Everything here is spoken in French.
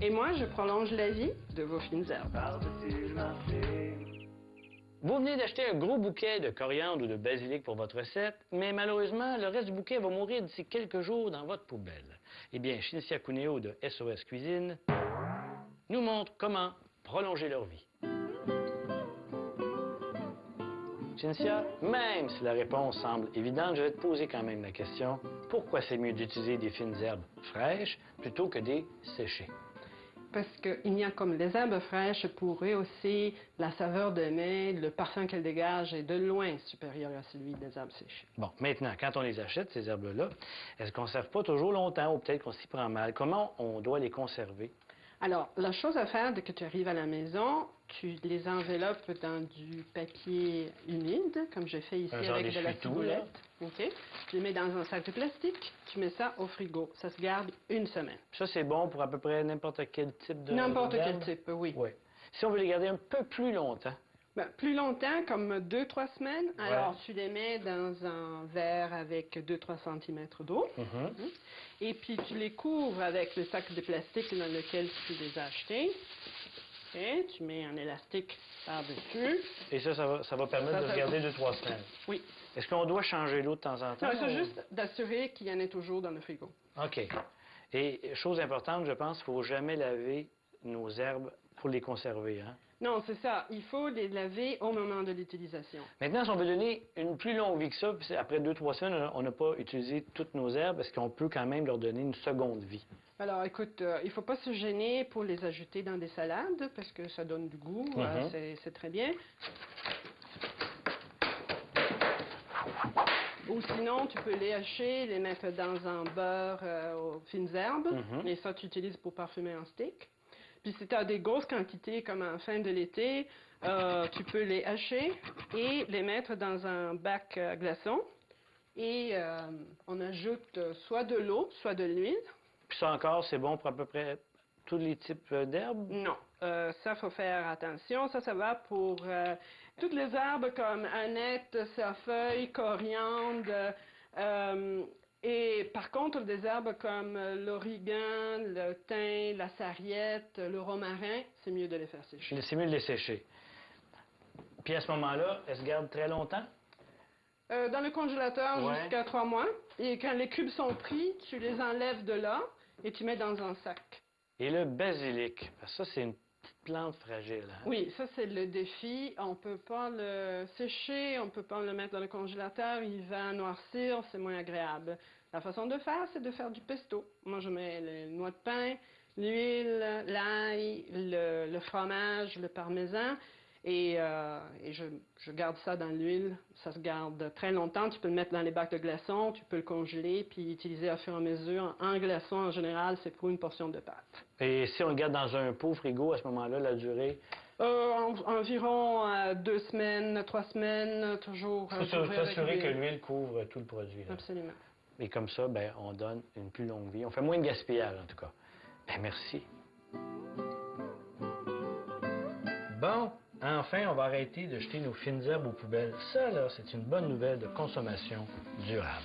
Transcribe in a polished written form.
Et moi, je prolonge la vie de vos fines herbes. Vous venez d'acheter un gros bouquet de coriandre ou de basilic pour votre recette, mais malheureusement, le reste du bouquet va mourir d'ici quelques jours dans votre poubelle. Eh bien, Cynthia Cuneo de SOS Cuisine nous montre comment prolonger leur vie. Cynthia, même si la réponse semble évidente, je vais te poser quand même la question. Pourquoi c'est mieux d'utiliser des fines herbes fraîches plutôt que des séchées? Parce qu'il n'y a comme les herbes fraîches pour rehausser la saveur de mets, le parfum qu'elles dégagent est de loin supérieur à celui des herbes séchées. Bon, maintenant, quand on les achète, ces herbes-là, elles ne se conservent pas toujours longtemps ou peut-être qu'on s'y prend mal. Comment on doit les conserver? Alors, la chose à faire dès que tu arrives à la maison, tu les enveloppes dans du papier humide, comme je fais ici avec de la ciboulette. OK. Tu les mets dans un sac de plastique, tu mets ça au frigo. Ça se garde une semaine. Ça, c'est bon pour à peu près n'importe quel type de N'importe quel d'herbe? type, oui. Oui. Si on veut les garder un peu plus longtemps, Ben, plus longtemps, comme 2-3 semaines, alors tu les mets dans un verre avec 2-3 cm d'eau. Et puis tu les couvres avec le sac de plastique dans lequel tu les as achetés. Et tu mets un élastique par-dessus. Et ça va permettre de se garder 2-3 semaines. Oui. Est-ce qu'on doit changer l'eau de temps en temps? Non, il faut juste d'assurer qu'il y en ait toujours dans le frigo. OK. Et chose importante, je pense, il ne faut jamais laver nos herbes pour les conserver, hein? Non, c'est ça. Il faut les laver au moment de l'utilisation. Maintenant, si on veut donner une plus longue vie que ça, puis après 2-3 semaines, on n'a pas utilisé toutes nos herbes, est-ce qu'on peut quand même leur donner une seconde vie? Alors, écoute, il ne faut pas se gêner pour les ajouter dans des salades, parce que ça donne du goût, c'est très bien. Ou sinon, tu peux les hacher, les mettre dans un beurre aux fines herbes, et ça, tu utilises pour parfumer un steak. Puis si tu as des grosses quantités, comme en fin de l'été, tu peux les hacher et les mettre dans un bac à glaçons. Et on ajoute soit de l'eau, soit de l'huile. Puis ça encore, c'est bon pour à peu près tous les types d'herbes? Non, ça, faut faire attention. Ça va pour toutes les herbes comme aneth, cerfeuil, coriandre. Et par contre, des herbes comme l'origan, le thym, la sarriette, le romarin, c'est mieux de les faire sécher. C'est mieux de les sécher. Puis à ce moment-là, elles se gardent très longtemps? Dans le congélateur jusqu'à 3 mois. Et quand les cubes sont pris, tu les enlèves de là et tu mets dans un sac. Et le basilic, ça, c'est une petite plante fragile, hein? Oui, ça, c'est le défi. On ne peut pas le sécher, on ne peut pas le mettre dans le congélateur. Il va noircir, c'est moins agréable. La façon de faire, c'est de faire du pesto. Moi, je mets les noix de pain, l'huile, l'ail, le fromage, le parmesan. Et je garde ça dans l'huile. Ça se garde très longtemps. Tu peux le mettre dans les bacs de glaçons, tu peux le congeler, puis utiliser au fur et à mesure. En glaçons, en général, c'est pour une portion de pâte. Et si on le garde dans un pot frigo, à ce moment-là, la durée? Environ 2 semaines, 3 semaines, toujours. Il faut s'assurer que l'huile couvre tout le produit, là. Absolument. Et comme ça, ben, on donne une plus longue vie. On fait moins de gaspillage, en tout cas. Ben, merci. Bon, enfin, on va arrêter de jeter nos fines herbes aux poubelles. Ça, là, c'est une bonne nouvelle de consommation durable.